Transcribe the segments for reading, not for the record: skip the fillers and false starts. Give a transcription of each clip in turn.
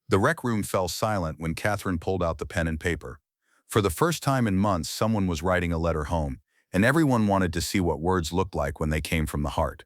The rec room fell silent when Catherine pulled out the pen and paper. For the first time in months, someone was writing a letter home, and everyone wanted to see what words looked like when they came from the heart.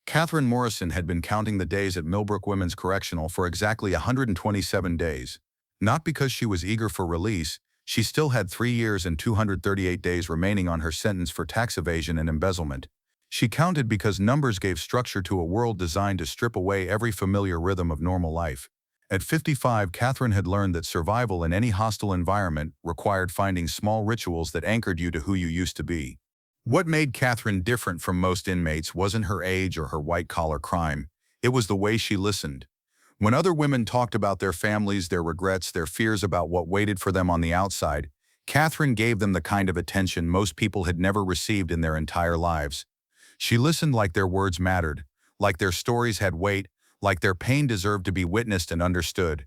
Catherine Morrison had been counting the days at Millbrook Women's Correctional for exactly 127 days. Not because she was eager for release, she still had 3 years and 238 days remaining on her sentence for tax evasion and embezzlement. She counted because numbers gave structure to a world designed to strip away every familiar rhythm of normal life. At 55, Catherine had learned that survival in any hostile environment required finding small rituals that anchored you to who you used to be. What made Catherine different from most inmates wasn't her age or her white-collar crime. It was the way she listened. When other women talked about their families, their regrets, their fears about what waited for them on the outside, Catherine gave them the kind of attention most people had never received in their entire lives. She listened like their words mattered, like their stories had weight, like their pain deserved to be witnessed and understood.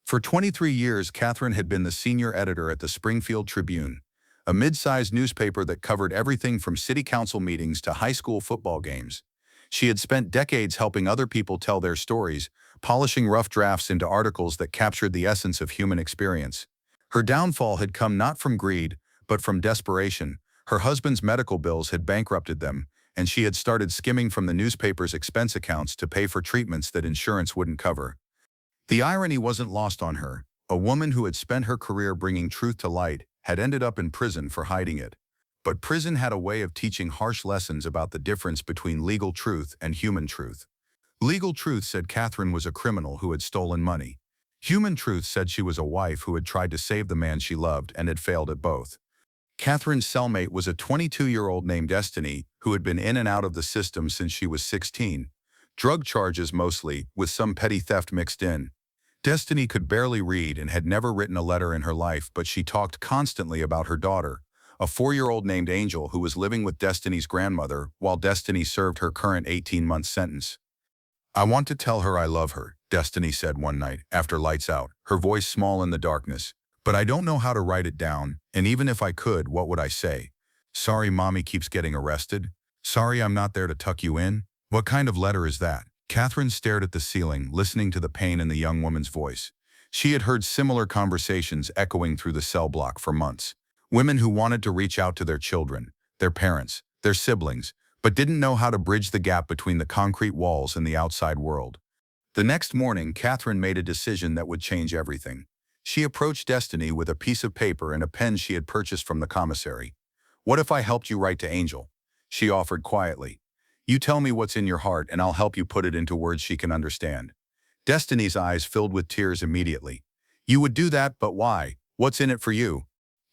For 23 years, Catherine had been the senior editor at the Springfield Tribune, a mid-sized newspaper that covered everything from city council meetings to high school football games. She had spent decades helping other people tell their stories, polishing rough drafts into articles that captured the essence of human experience. Her downfall had come not from greed, but from desperation. Her husband's medical bills had bankrupted them, and she had started skimming from the newspaper's expense accounts to pay for treatments that insurance wouldn't cover. The irony wasn't lost on her. A woman who had spent her career bringing truth to light had ended up in prison for hiding it. But prison had a way of teaching harsh lessons about the difference between legal truth and human truth. Legal truth said Catherine was a criminal who had stolen money. Human truth said she was a wife who had tried to save the man she loved and had failed at both. Catherine's cellmate was a 22-year-old named Destiny who had been in and out of the system since she was 16. Drug charges mostly, with some petty theft mixed in. Destiny could barely read and had never written a letter in her life, but she talked constantly about her daughter, a 4-year-old named Angel who was living with Destiny's grandmother while Destiny served her current 18-month sentence. "I want to tell her I love her," Destiny said one night, after lights out, her voice small in the darkness. "But I don't know how to write it down, and even if I could, what would I say? Sorry mommy keeps getting arrested? Sorry I'm not there to tuck you in? What kind of letter is that?" Catherine stared at the ceiling, listening to the pain in the young woman's voice. She had heard similar conversations echoing through the cell block for months. Women who wanted to reach out to their children, their parents, their siblings, but didn't know how to bridge the gap between the concrete walls and the outside world. The next morning, Catherine made a decision that would change everything. She approached Destiny with a piece of paper and a pen she had purchased from the commissary. "What if I helped you write to Angel?" she offered quietly. "You tell me what's in your heart and I'll help you put it into words she can understand." Destiny's eyes filled with tears immediately. "You would do that, but why? What's in it for you?"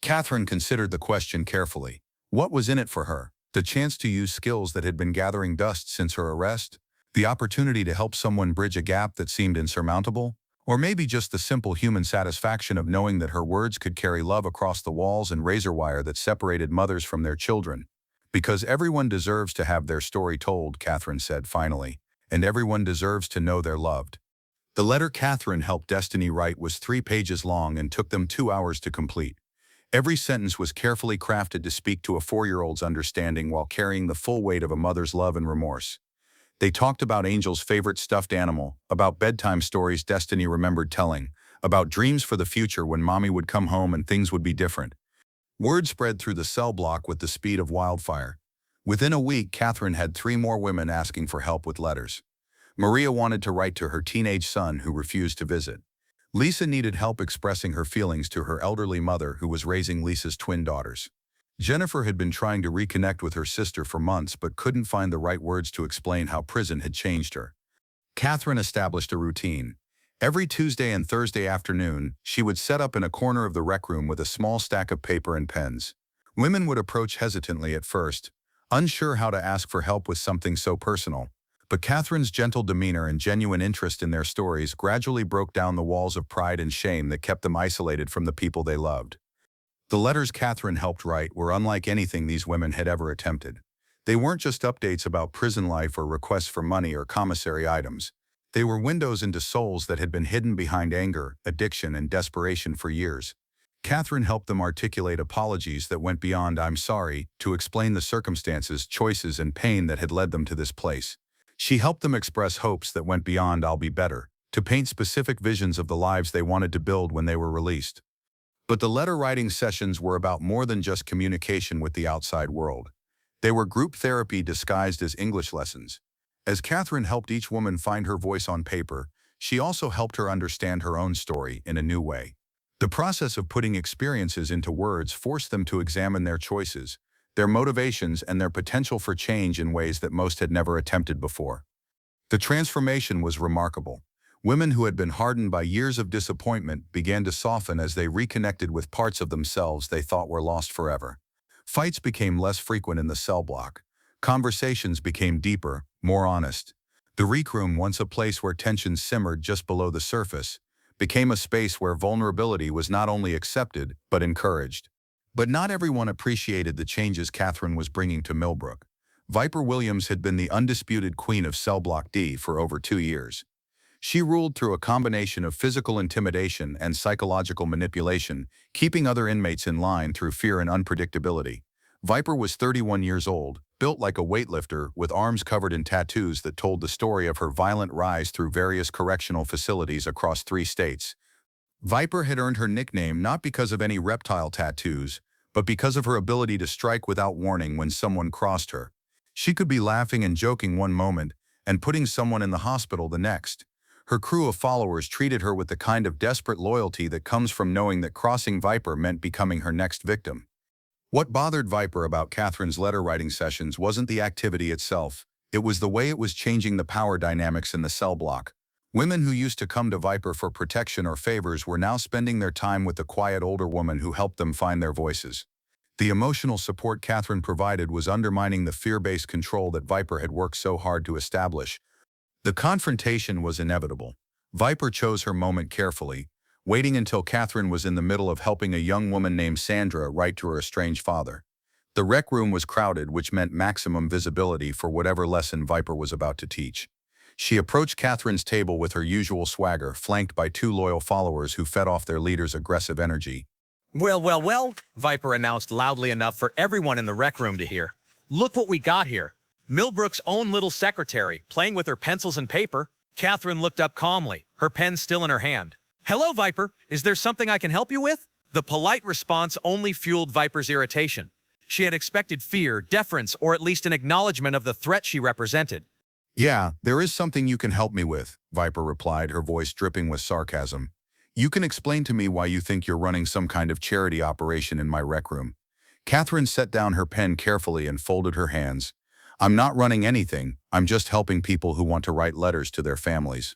Catherine considered the question carefully. What was in it for her? The chance to use skills that had been gathering dust since her arrest? The opportunity to help someone bridge a gap that seemed insurmountable? Or maybe just the simple human satisfaction of knowing that her words could carry love across the walls and razor wire that separated mothers from their children. "Because everyone deserves to have their story told," Catherine said finally, "and everyone deserves to know they're loved." The letter Catherine helped Destiny write was 3 pages long and took them 2 hours to complete. Every sentence was carefully crafted to speak to a 4-year-old's understanding while carrying the full weight of a mother's love and remorse. They talked about Angel's favorite stuffed animal, about bedtime stories Destiny remembered telling, about dreams for the future when mommy would come home and things would be different. Word spread through the cell block with the speed of wildfire. Within a week, Catherine had 3 more women asking for help with letters. Maria wanted to write to her teenage son who refused to visit. Lisa needed help expressing her feelings to her elderly mother who was raising Lisa's twin daughters. Jennifer had been trying to reconnect with her sister for months but couldn't find the right words to explain how prison had changed her. Catherine established a routine. Every Tuesday and Thursday afternoon, she would set up in a corner of the rec room with a small stack of paper and pens. Women would approach hesitantly at first, unsure how to ask for help with something so personal. But Catherine's gentle demeanor and genuine interest in their stories gradually broke down the walls of pride and shame that kept them isolated from the people they loved. The letters Catherine helped write were unlike anything these women had ever attempted. They weren't just updates about prison life or requests for money or commissary items. They were windows into souls that had been hidden behind anger, addiction, and desperation for years. Catherine helped them articulate apologies that went beyond "I'm sorry" to explain the circumstances, choices, and pain that had led them to this place. She helped them express hopes that went beyond "I'll be better" to paint specific visions of the lives they wanted to build when they were released. But the letter-writing sessions were about more than just communication with the outside world. They were group therapy disguised as English lessons. As Catherine helped each woman find her voice on paper, she also helped her understand her own story in a new way. The process of putting experiences into words forced them to examine their choices, their motivations, and their potential for change in ways that most had never attempted before. The transformation was remarkable. Women who had been hardened by years of disappointment began to soften as they reconnected with parts of themselves they thought were lost forever. Fights became less frequent in the cell block. Conversations became deeper, more honest. The rec room, once a place where tensions simmered just below the surface, became a space where vulnerability was not only accepted, but encouraged. But not everyone appreciated the changes Catherine was bringing to Millbrook. Viper Williams had been the undisputed queen of Cell Block D for over 2 years. She ruled through a combination of physical intimidation and psychological manipulation, keeping other inmates in line through fear and unpredictability. Viper was 31 years old, built like a weightlifter, with arms covered in tattoos that told the story of her violent rise through various correctional facilities across 3 states. Viper had earned her nickname not because of any reptile tattoos, but because of her ability to strike without warning when someone crossed her. She could be laughing and joking one moment and putting someone in the hospital the next. Her crew of followers treated her with the kind of desperate loyalty that comes from knowing that crossing Viper meant becoming her next victim. What bothered Viper about Catherine's letter-writing sessions wasn't the activity itself. It was the way it was changing the power dynamics in the cell block. Women who used to come to Viper for protection or favors were now spending their time with the quiet older woman who helped them find their voices. The emotional support Catherine provided was undermining the fear-based control that Viper had worked so hard to establish. The confrontation was inevitable. Viper chose her moment carefully, waiting until Catherine was in the middle of helping a young woman named Sandra write to her estranged father. The rec room was crowded, which meant maximum visibility for whatever lesson Viper was about to teach. She approached Catherine's table with her usual swagger, flanked by 2 loyal followers who fed off their leader's aggressive energy. Well, well, well, Viper announced loudly enough for everyone in the rec room to hear. Look what we got here. Millbrook's own little secretary, playing with her pencils and paper. Catherine looked up calmly, her pen still in her hand. Hello, Viper. Is there something I can help you with? The polite response only fueled Viper's irritation. She had expected fear, deference, or at least an acknowledgement of the threat she represented. "Yeah, there is something you can help me with," Viper replied, her voice dripping with sarcasm. "You can explain to me why you think you're running some kind of charity operation in my rec room." Catherine set down her pen carefully and folded her hands. "I'm not running anything, I'm just helping people who want to write letters to their families."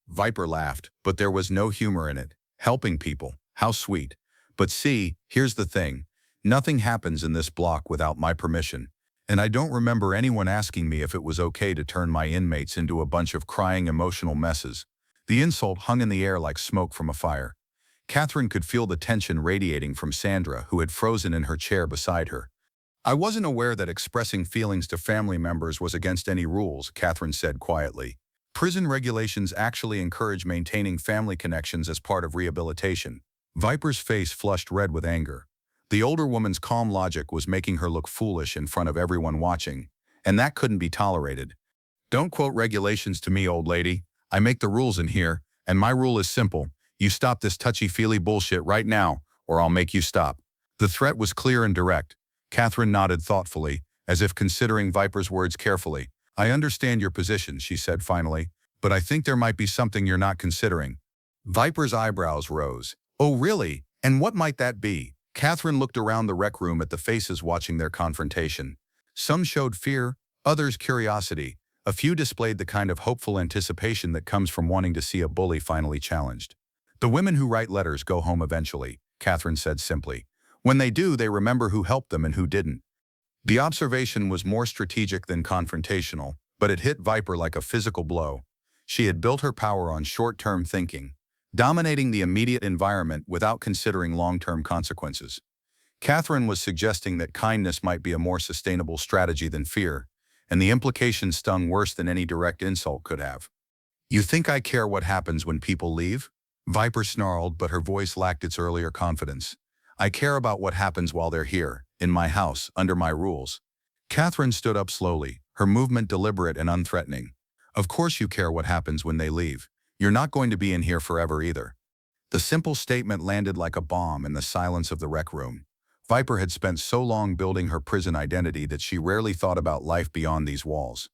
Viper laughed, but there was no humor in it. Helping people, how sweet. "But see, here's the thing. Nothing happens in this block without my permission. And I don't remember anyone asking me if it was okay to turn my inmates into a bunch of crying emotional messes." The insult hung in the air like smoke from a fire. Catherine could feel the tension radiating from Sandra, who had frozen in her chair beside her. "I wasn't aware that expressing feelings to family members was against any rules," Catherine said quietly. "Prison regulations actually encourage maintaining family connections as part of rehabilitation." Viper's face flushed red with anger. The older woman's calm logic was making her look foolish in front of everyone watching, and that couldn't be tolerated. "Don't quote regulations to me, old lady. I make the rules in here, and my rule is simple. You stop this touchy-feely bullshit right now, or I'll make you stop." The threat was clear and direct. Catherine nodded thoughtfully, as if considering Viper's words carefully. "I understand your position," she said finally, "but I think there might be something you're not considering." Viper's eyebrows rose. "Oh, really? And what might that be?" Catherine looked around the rec room at the faces watching their confrontation. Some showed fear, others curiosity. A few displayed the kind of hopeful anticipation that comes from wanting to see a bully finally challenged. "The women who write letters go home eventually," Catherine said simply. "When they do, they remember who helped them and who didn't." The observation was more strategic than confrontational, but it hit Viper like a physical blow. She had built her power on short-term thinking, dominating the immediate environment without considering long-term consequences. Catherine was suggesting that kindness might be a more sustainable strategy than fear, and the implication stung worse than any direct insult could have. "You think I care what happens when people leave?" Viper snarled, but her voice lacked its earlier confidence. "I care about what happens while they're here, in my house, under my rules." Catherine stood up slowly, her movement deliberate and unthreatening. "Of course you care what happens when they leave. You're not going to be in here forever either. The simple statement landed like a bomb in the silence of the rec room. Viper had spent so long building her prison identity that she rarely thought about life beyond these walls.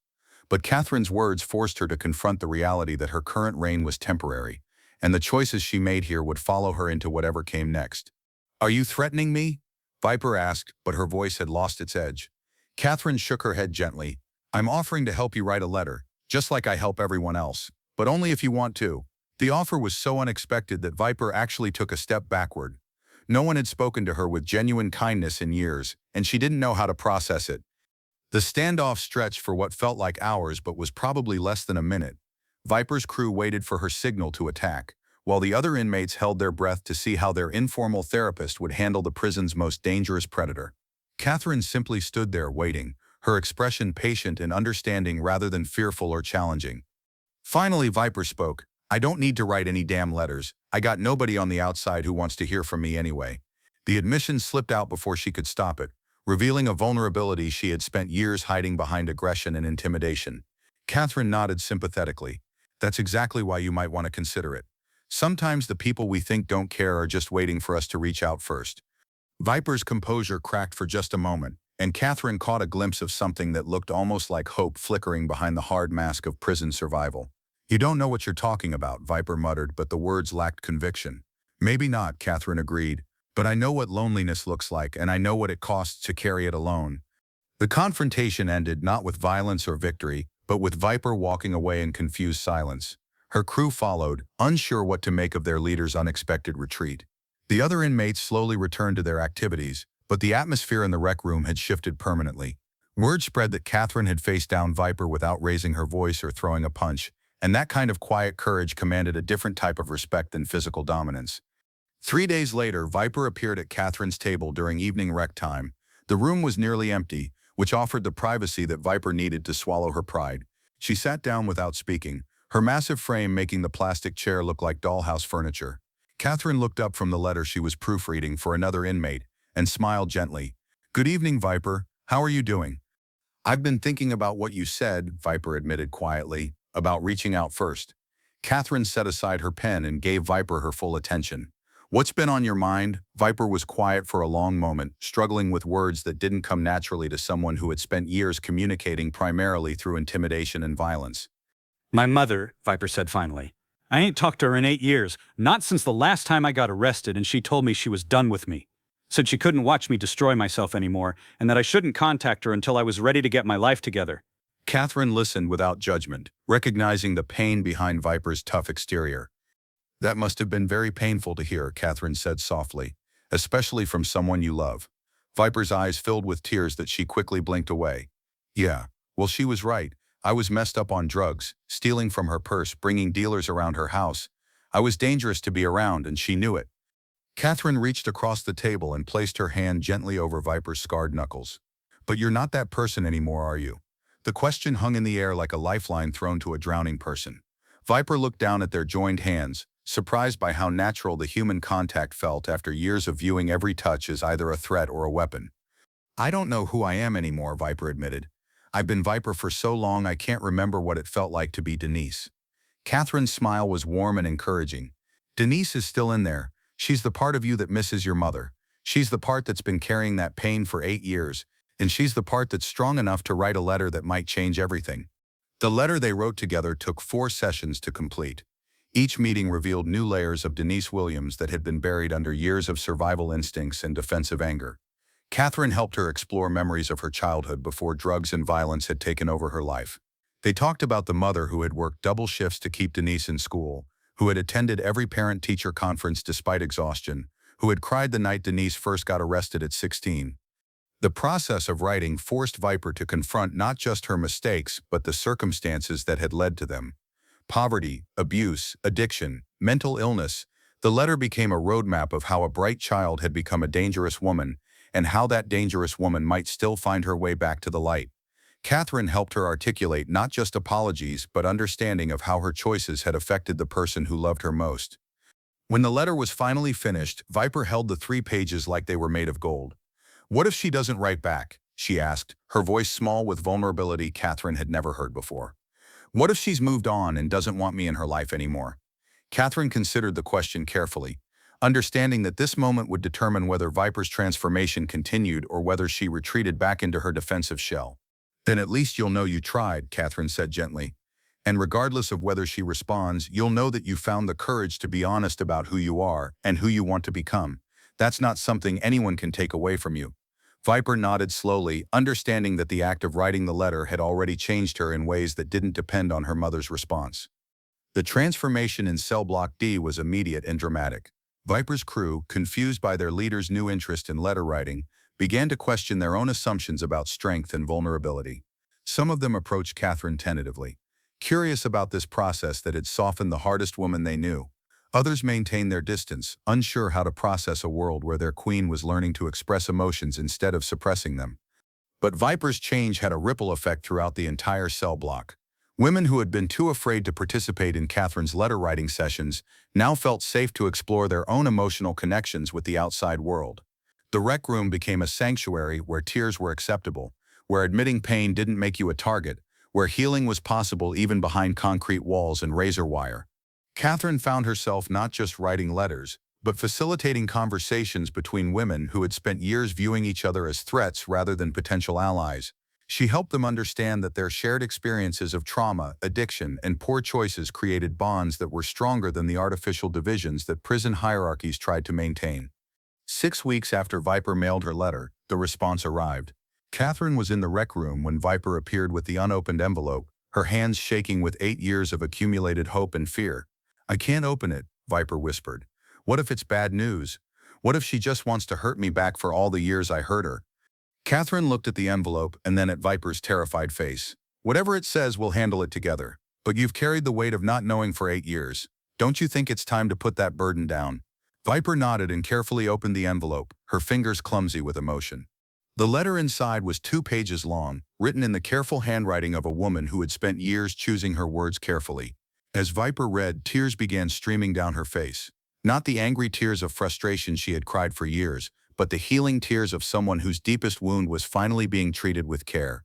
But Catherine's words forced her to confront the reality that her current reign was temporary, and the choices she made here would follow her into whatever came next. "Are you threatening me?" Viper asked, but her voice had lost its edge. Catherine shook her head gently. "I'm offering to help you write a letter, just like I help everyone else, but only if you want to." The offer was so unexpected that Viper actually took a step backward. No one had spoken to her with genuine kindness in years, and she didn't know how to process it. The standoff stretched for what felt like hours but was probably less than a minute. Viper's crew waited for her signal to attack, while the other inmates held their breath to see how their informal therapist would handle the prison's most dangerous predator. Catherine simply stood there waiting, her expression patient and understanding rather than fearful or challenging. Finally, Viper spoke. "I don't need to write any damn letters. I got nobody on the outside who wants to hear from me anyway." The admission slipped out before she could stop it, revealing a vulnerability she had spent years hiding behind aggression and intimidation. Catherine nodded sympathetically. "That's exactly why you might want to consider it. Sometimes the people we think don't care are just waiting for us to reach out first." Viper's composure cracked for just a moment, and Catherine caught a glimpse of something that looked almost like hope flickering behind the hard mask of prison survival. "You don't know what you're talking about," Viper muttered, but the words lacked conviction. "Maybe not," Catherine agreed, "but I know what loneliness looks like, and I know what it costs to carry it alone." The confrontation ended not with violence or victory, but with Viper walking away in confused silence. Her crew followed, unsure what to make of their leader's unexpected retreat. The other inmates slowly returned to their activities, but the atmosphere in the rec room had shifted permanently. Word spread that Catherine had faced down Viper without raising her voice or throwing a punch, and that kind of quiet courage commanded a different type of respect than physical dominance. 3 days later, Viper appeared at Catherine's table during evening rec time. The room was nearly empty, which offered the privacy that Viper needed to swallow her pride. She sat down without speaking, her massive frame making the plastic chair look like dollhouse furniture. Catherine looked up from the letter she was proofreading for another inmate and smiled gently. "Good evening, Viper. How are you doing?" "I've been thinking about what you said," Viper admitted quietly, "about reaching out first." Catherine set aside her pen and gave Viper her full attention. "What's been on your mind?" Viper was quiet for a long moment, struggling with words that didn't come naturally to someone who had spent years communicating primarily through intimidation and violence. "My mother," Viper said finally. "I ain't talked to her in 8 years, not since the last time I got arrested, and she told me she was done with me. Said she couldn't watch me destroy myself anymore, and that I shouldn't contact her until I was ready to get my life together." Catherine listened without judgment, recognizing the pain behind Viper's tough exterior. "That must have been very painful to hear," Catherine said softly, "especially from someone you love." Viper's eyes filled with tears that she quickly blinked away. "Yeah, well, she was right. I was messed up on drugs, stealing from her purse, bringing dealers around her house. I was dangerous to be around, and she knew it." Catherine reached across the table and placed her hand gently over Viper's scarred knuckles. "But you're not that person anymore, are you?" The question hung in the air like a lifeline thrown to a drowning person. Viper looked down at their joined hands, surprised by how natural the human contact felt after years of viewing every touch as either a threat or a weapon. "I don't know who I am anymore," Viper admitted. "I've been Viper for so long I can't remember what it felt like to be Denise." Catherine's smile was warm and encouraging. "Denise is still in there. She's the part of you that misses your mother. She's the part that's been carrying that pain for 8 years, and she's the part that's strong enough to write a letter that might change everything." The letter they wrote together took 4 sessions to complete. Each meeting revealed new layers of Denise Williams that had been buried under years of survival instincts and defensive anger. Catherine helped her explore memories of her childhood before drugs and violence had taken over her life. They talked about the mother who had worked double shifts to keep Denise in school, who had attended every parent-teacher conference despite exhaustion, who had cried the night Denise first got arrested at 16. The process of writing forced Viper to confront not just her mistakes, but the circumstances that had led to them. Poverty, abuse, addiction, mental illness. The letter became a roadmap of how a bright child had become a dangerous woman, and how that dangerous woman might still find her way back to the light. Catherine helped her articulate not just apologies, but understanding of how her choices had affected the person who loved her most. When the letter was finally finished, Viper held the 3 pages like they were made of gold. "What if she doesn't write back?" she asked, her voice small with vulnerability Catherine had never heard before. What if she's moved on and doesn't want me in her life anymore? Catherine considered the question carefully, understanding that this moment would determine whether Viper's transformation continued or whether she retreated back into her defensive shell. Then at least you'll know you tried, Catherine said gently. And regardless of whether she responds, you'll know that you found the courage to be honest about who you are and who you want to become. That's not something anyone can take away from you. Viper nodded slowly, understanding that the act of writing the letter had already changed her in ways that didn't depend on her mother's response. The transformation in Cell Block D was immediate and dramatic. Viper's crew, confused by their leader's new interest in letter writing, began to question their own assumptions about strength and vulnerability. Some of them approached Catherine tentatively, curious about this process that had softened the hardest woman they knew. Others maintained their distance, unsure how to process a world where their queen was learning to express emotions instead of suppressing them. But Viper's change had a ripple effect throughout the entire cell block. Women who had been too afraid to participate in Catherine's letter-writing sessions now felt safe to explore their own emotional connections with the outside world. The rec room became a sanctuary where tears were acceptable, where admitting pain didn't make you a target, where healing was possible even behind concrete walls and razor wire. Catherine found herself not just writing letters, but facilitating conversations between women who had spent years viewing each other as threats rather than potential allies. She helped them understand that their shared experiences of trauma, addiction, and poor choices created bonds that were stronger than the artificial divisions that prison hierarchies tried to maintain. 6 weeks after Viper mailed her letter, the response arrived. Catherine was in the rec room when Viper appeared with the unopened envelope, her hands shaking with 8 years of accumulated hope and fear. "I can't open it," Viper whispered. "What if it's bad news? What if she just wants to hurt me back for all the years I hurt her?" Catherine looked at the envelope and then at Viper's terrified face. "Whatever it says, we'll handle it together. But you've carried the weight of not knowing for 8 years. Don't you think it's time to put that burden down?" Viper nodded and carefully opened the envelope, her fingers clumsy with emotion. The letter inside was 2 pages long, written in the careful handwriting of a woman who had spent years choosing her words carefully. As Viper read, tears began streaming down her face. Not the angry tears of frustration she had cried for years, but the healing tears of someone whose deepest wound was finally being treated with care.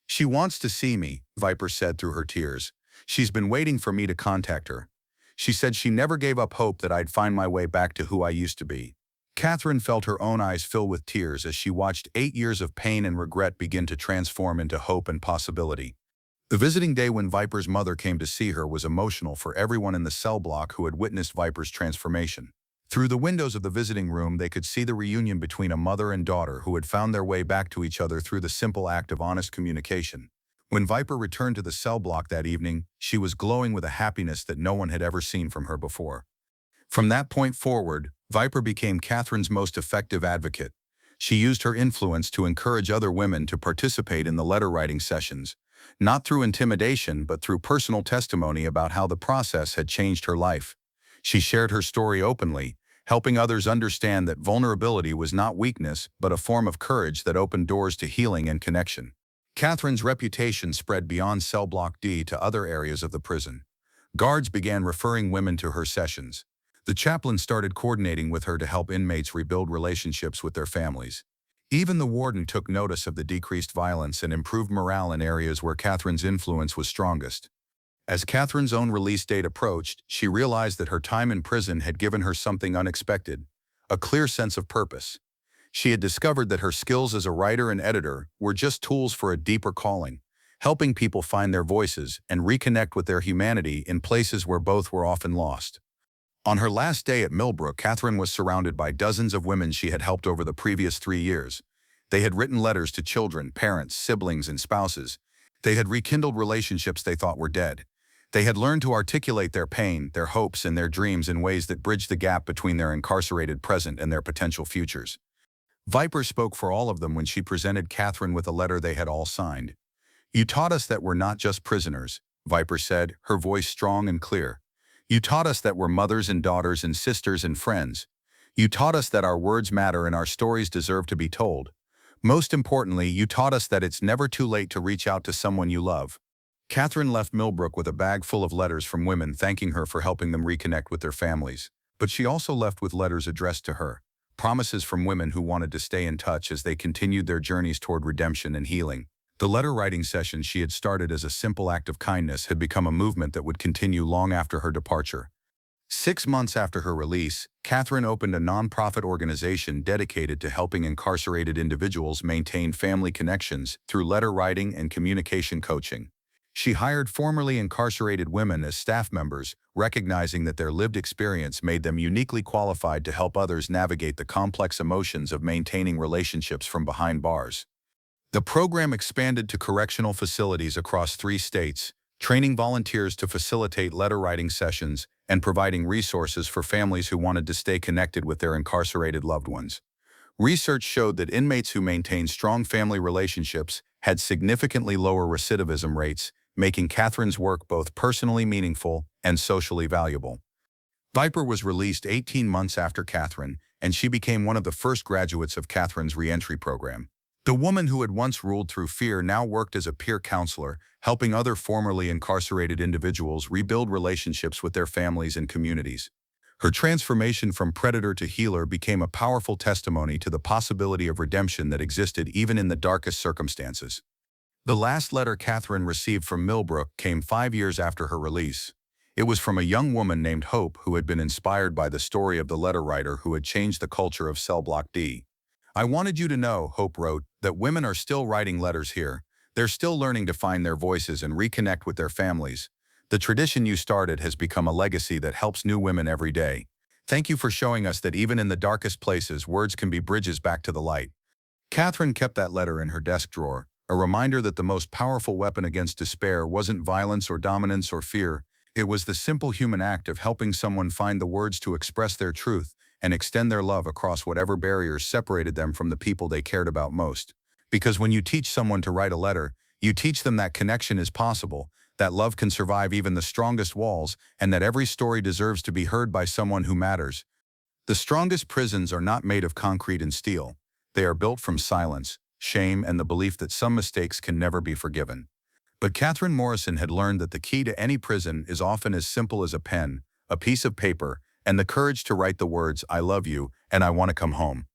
"She wants to see me," Viper said through her tears. "She's been waiting for me to contact her. She said she never gave up hope that I'd find my way back to who I used to be." Catherine felt her own eyes fill with tears as she watched 8 years of pain and regret begin to transform into hope and possibility. The visiting day when Viper's mother came to see her was emotional for everyone in the cell block who had witnessed Viper's transformation. Through the windows of the visiting room, they could see the reunion between a mother and daughter who had found their way back to each other through the simple act of honest communication. When Viper returned to the cell block that evening, she was glowing with a happiness that no one had ever seen from her before. From that point forward, Viper became Catherine's most effective advocate. She used her influence to encourage other women to participate in the letter-writing sessions, not through intimidation but through personal testimony about how the process had changed her life. She shared her story openly, helping others understand that vulnerability was not weakness but a form of courage that opened doors to healing and connection. Catherine's reputation spread beyond Cell Block D to other areas of the prison. Guards began referring women to her sessions. The chaplain started coordinating with her to help inmates rebuild relationships with their families. Even the warden took notice of the decreased violence and improved morale in areas where Catherine's influence was strongest. As Catherine's own release date approached, she realized that her time in prison had given her something unexpected, a clear sense of purpose. She had discovered that her skills as a writer and editor were just tools for a deeper calling, helping people find their voices and reconnect with their humanity in places where both were often lost. On her last day at Millbrook, Catherine was surrounded by dozens of women she had helped over the previous 3 years. They had written letters to children, parents, siblings, and spouses. They had rekindled relationships they thought were dead. They had learned to articulate their pain, their hopes, and their dreams in ways that bridged the gap between their incarcerated present and their potential futures. Viper spoke for all of them when she presented Catherine with a letter they had all signed. "You taught us that we're not just prisoners," Viper said, her voice strong and clear. "You taught us that we're mothers and daughters and sisters and friends. You taught us that our words matter and our stories deserve to be told. Most importantly, you taught us that it's never too late to reach out to someone you love." Catherine left Millbrook with a bag full of letters from women thanking her for helping them reconnect with their families. But she also left with letters addressed to her, promises from women who wanted to stay in touch as they continued their journeys toward redemption and healing. The letter-writing session she had started as a simple act of kindness had become a movement that would continue long after her departure. 6 months after her release, Catherine opened a nonprofit organization dedicated to helping incarcerated individuals maintain family connections through letter writing and communication coaching. She hired formerly incarcerated women as staff members, recognizing that their lived experience made them uniquely qualified to help others navigate the complex emotions of maintaining relationships from behind bars. The program expanded to correctional facilities across 3 states, training volunteers to facilitate letter-writing sessions and providing resources for families who wanted to stay connected with their incarcerated loved ones. Research showed that inmates who maintained strong family relationships had significantly lower recidivism rates, making Catherine's work both personally meaningful and socially valuable. Viper was released 18 months after Catherine, and she became one of the first graduates of Catherine's reentry program. The woman who had once ruled through fear now worked as a peer counselor, helping other formerly incarcerated individuals rebuild relationships with their families and communities. Her transformation from predator to healer became a powerful testimony to the possibility of redemption that existed even in the darkest circumstances. The last letter Catherine received from Millbrook came 5 years after her release. It was from a young woman named Hope who had been inspired by the story of the letter writer who had changed the culture of Cell Block D. "I wanted you to know," Hope wrote, "that women are still writing letters here. They're still learning to find their voices and reconnect with their families. The tradition you started has become a legacy that helps new women every day. Thank you for showing us that even in the darkest places, words can be bridges back to the light." Catherine kept that letter in her desk drawer, a reminder that the most powerful weapon against despair wasn't violence or dominance or fear. It was the simple human act of helping someone find the words to express their truth and extend their love across whatever barriers separated them from the people they cared about most. Because when you teach someone to write a letter, you teach them that connection is possible, that love can survive even the strongest walls, and that every story deserves to be heard by someone who matters. The strongest prisons are not made of concrete and steel. They are built from silence, shame, and the belief that some mistakes can never be forgiven. But Catherine Morrison had learned that the key to any prison is often as simple as a pen, a piece of paper, and the courage to write the words, "I love you," and "I want to come home."